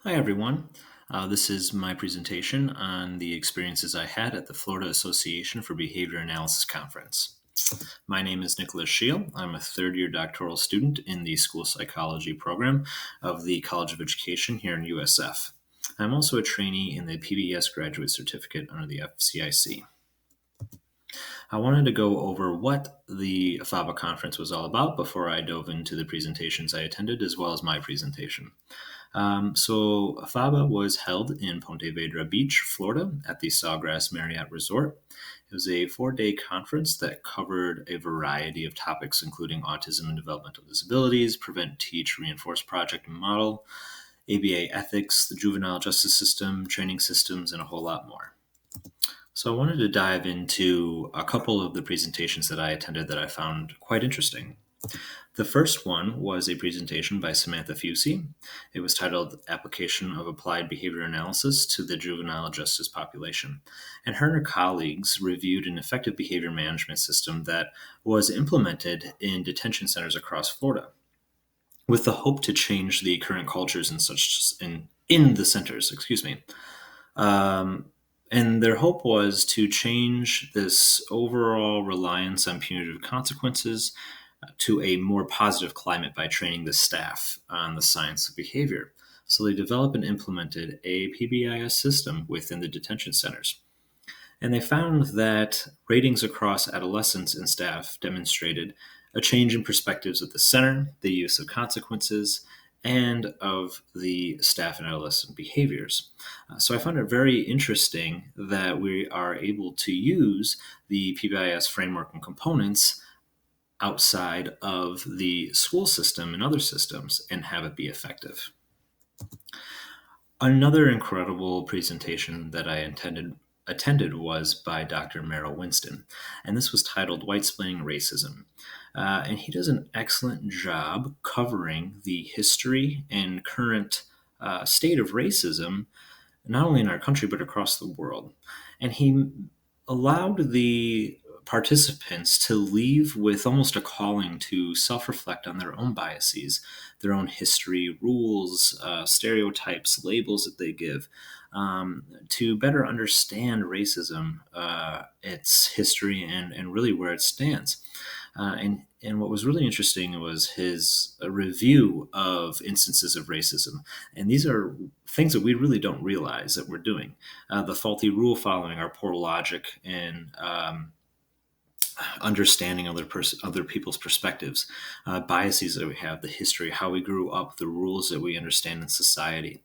Hi, everyone. This is my presentation on the experiences I had at the Florida Association for Behavior Analysis Conference. My name is Nicholas Scheel. I'm a third-year doctoral student in the school psychology program of the College of Education here in USF. I'm also a trainee in the PBS graduate certificate under the FCIC. I wanted to go over what the FABA conference was all about before I dove into the presentations I attended, as well as my presentation. So FABA was held in Ponte Vedra Beach, Florida, at the Sawgrass Marriott Resort. It was a 4-day conference that covered a variety of topics, including autism and developmental disabilities, prevent, teach, reinforce project and model, ABA ethics, the juvenile justice system, training systems, and a whole lot more. So I wanted to dive into a couple of the presentations that I attended that I found quite interesting. The first one was a presentation by Samantha Fusey. It was titled Application of Applied Behavior Analysis to the Juvenile Justice Population. And her and her colleagues reviewed an effective behavior management system that was implemented in detention centers across Florida with the hope to change the current cultures in the centers, and their hope was to change this overall reliance on punitive consequences to a more positive climate by training the staff on the science of behavior. So they developed and implemented a PBIS system within the detention centers. And they found that ratings across adolescents and staff demonstrated a change in perspectives at the center, the use of consequences, and of the staff and adolescent behaviors. So I found it very interesting that we are able to use the PBIS framework and components outside of the school system and other systems and have it be effective. Another incredible presentation that I attended was by Dr. Merrill Winston, and this was titled Whitesplaining Racism. And he does an excellent job covering the history and current state of racism, not only in our country, but across the world. And he allowed the participants to leave with almost a calling to self-reflect on their own biases, their own history, rules, stereotypes, labels that they give, to better understand racism, its history, and really where it stands. And what was really interesting was his review of instances of racism. And these are things that we really don't realize that we're doing. The faulty rule following, our poor logic, and understanding other people's perspectives, biases that we have, the history, how we grew up, the rules that we understand in society,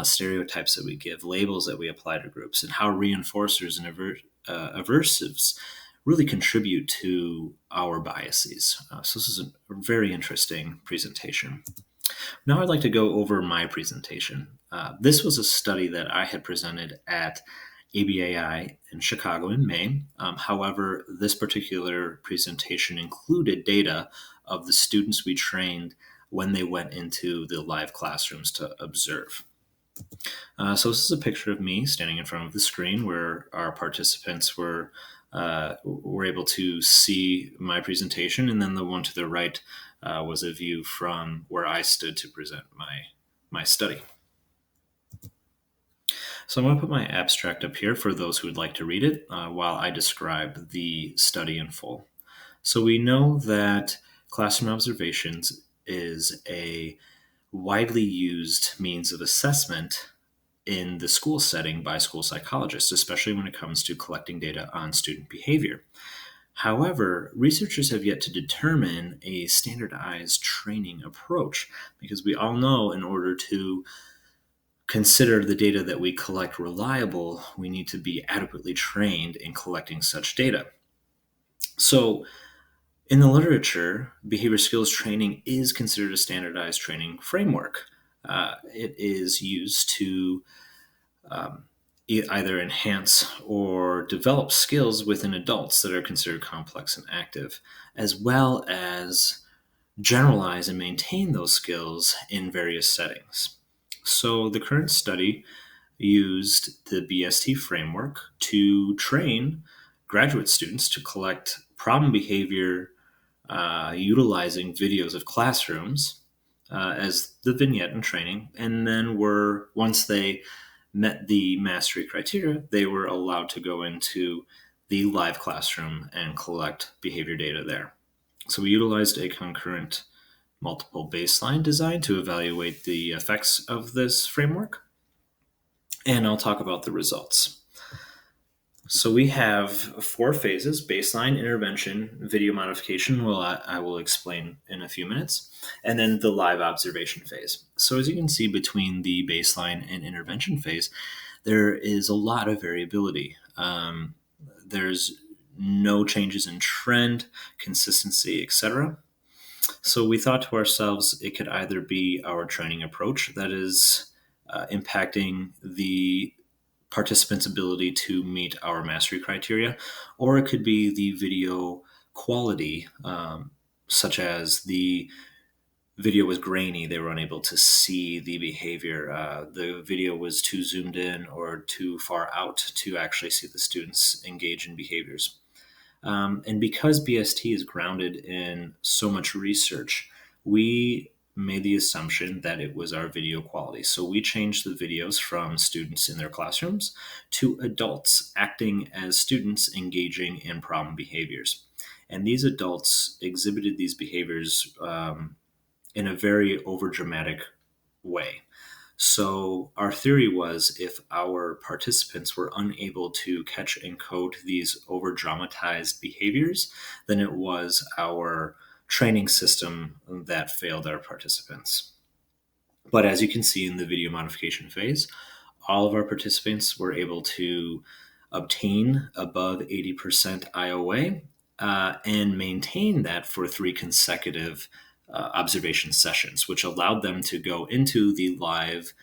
stereotypes that we give, labels that we apply to groups, and how reinforcers and aversives really contribute to our biases. So this is a very interesting presentation. Now I'd like to go over my presentation. This was a study that I had presented at ABAI in Chicago in May. However, this particular presentation included data of the students we trained when they went into the live classrooms to observe. So this is a picture of me standing in front of the screen where our participants were able to see my presentation, and then the one to the right was a view from where I stood to present my study. So I'm going to put my abstract up here for those who would like to read it while I describe the study in full. So we know that classroom observations is a widely used means of assessment in the school setting by school psychologists, especially when it comes to collecting data on student behavior. However, researchers have yet to determine a standardized training approach, because we all know in order to consider the data that we collect reliable, we need to be adequately trained in collecting such data. So in the literature, behavior skills training is considered a standardized training framework. It is used to either enhance or develop skills within adults that are considered complex and active, as well as generalize and maintain those skills in various settings. So the current study used the BST framework to train graduate students to collect problem behavior utilizing videos of classrooms as the vignette in training. And then once they met the mastery criteria, they were allowed to go into the live classroom and collect behavior data there. So we utilized a concurrent multiple baseline design to evaluate the effects of this framework. And I'll talk about the results. So we have 4 phases: baseline, intervention, video modification, I will explain in a few minutes, and then the live observation phase. So as you can see, between the baseline and intervention phase, there is a lot of variability. There's no changes in trend, consistency, etc. So we thought to ourselves, it could either be our training approach that is impacting the participants' ability to meet our mastery criteria, or it could be the video quality, such as the video was grainy, they were unable to see the behavior, the video was too zoomed in or too far out to actually see the students engage in behaviors. And because BST is grounded in so much research, we made the assumption that it was our video quality. So we changed the videos from students in their classrooms to adults acting as students engaging in problem behaviors. And these adults exhibited these behaviors in a very overdramatic way. So our theory was, if our participants were unable to catch and code these over dramatized behaviors, then it was our training system that failed our participants. But as you can see in the video modification phase, all of our participants were able to obtain above 80% IOA and maintain that for 3 consecutive observation sessions, which allowed them to go into the live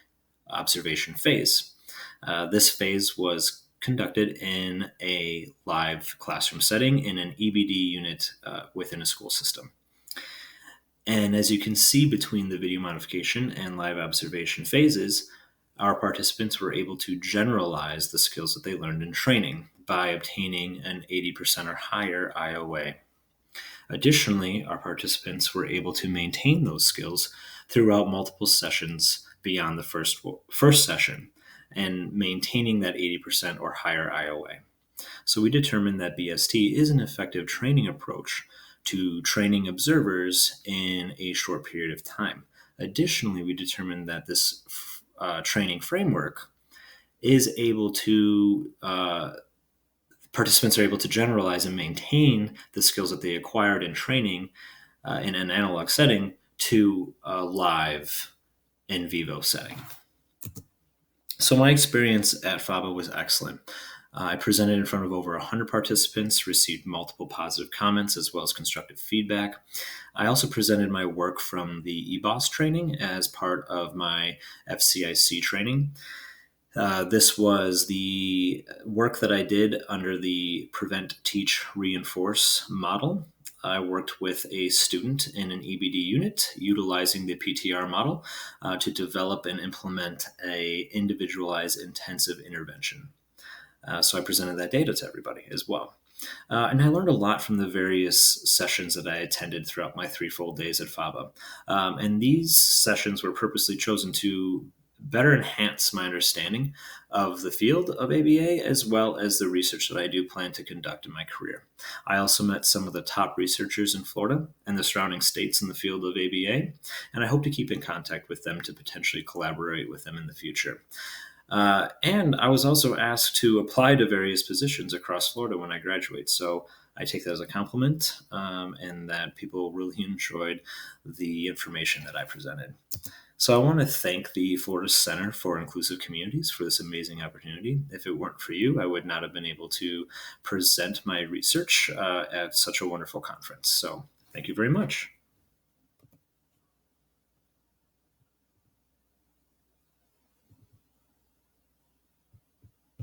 observation phase. This phase was conducted in a live classroom setting in an EBD unit within a school system. And as you can see, between the video modification and live observation phases, our participants were able to generalize the skills that they learned in training by obtaining an 80% or higher IOA. Additionally, our participants were able to maintain those skills throughout multiple sessions beyond the first session and maintaining that 80% or higher IOA. So we determined that BST is an effective training approach to training observers in a short period of time. Additionally, we determined that this training framework is able to participants are able to generalize and maintain the skills that they acquired in training in an analog setting to a live in vivo setting. So my experience at FABA was excellent. I presented in front of over 100 participants, received multiple positive comments as well as constructive feedback. I also presented my work from the EBAS training as part of my FCIC training. This was the work that I did under the Prevent, Teach, Reinforce model. I worked with a student in an EBD unit utilizing the PTR model to develop and implement a individualized intensive intervention. So I presented that data to everybody as well. And I learned a lot from the various sessions that I attended throughout my 3 full days at FABA. And these sessions were purposely chosen to better enhance my understanding of the field of ABA, as well as the research that I do plan to conduct in my career. I also met some of the top researchers in Florida and the surrounding states in the field of ABA, and I hope to keep in contact with them to potentially collaborate with them in the future. And I was also asked to apply to various positions across Florida when I graduate. So I take that as a compliment, and that people really enjoyed the information that I presented. So I want to thank the Florida Center for Inclusive Communities for this amazing opportunity. If it weren't for you, I would not have been able to present my research at such a wonderful conference. So thank you very much.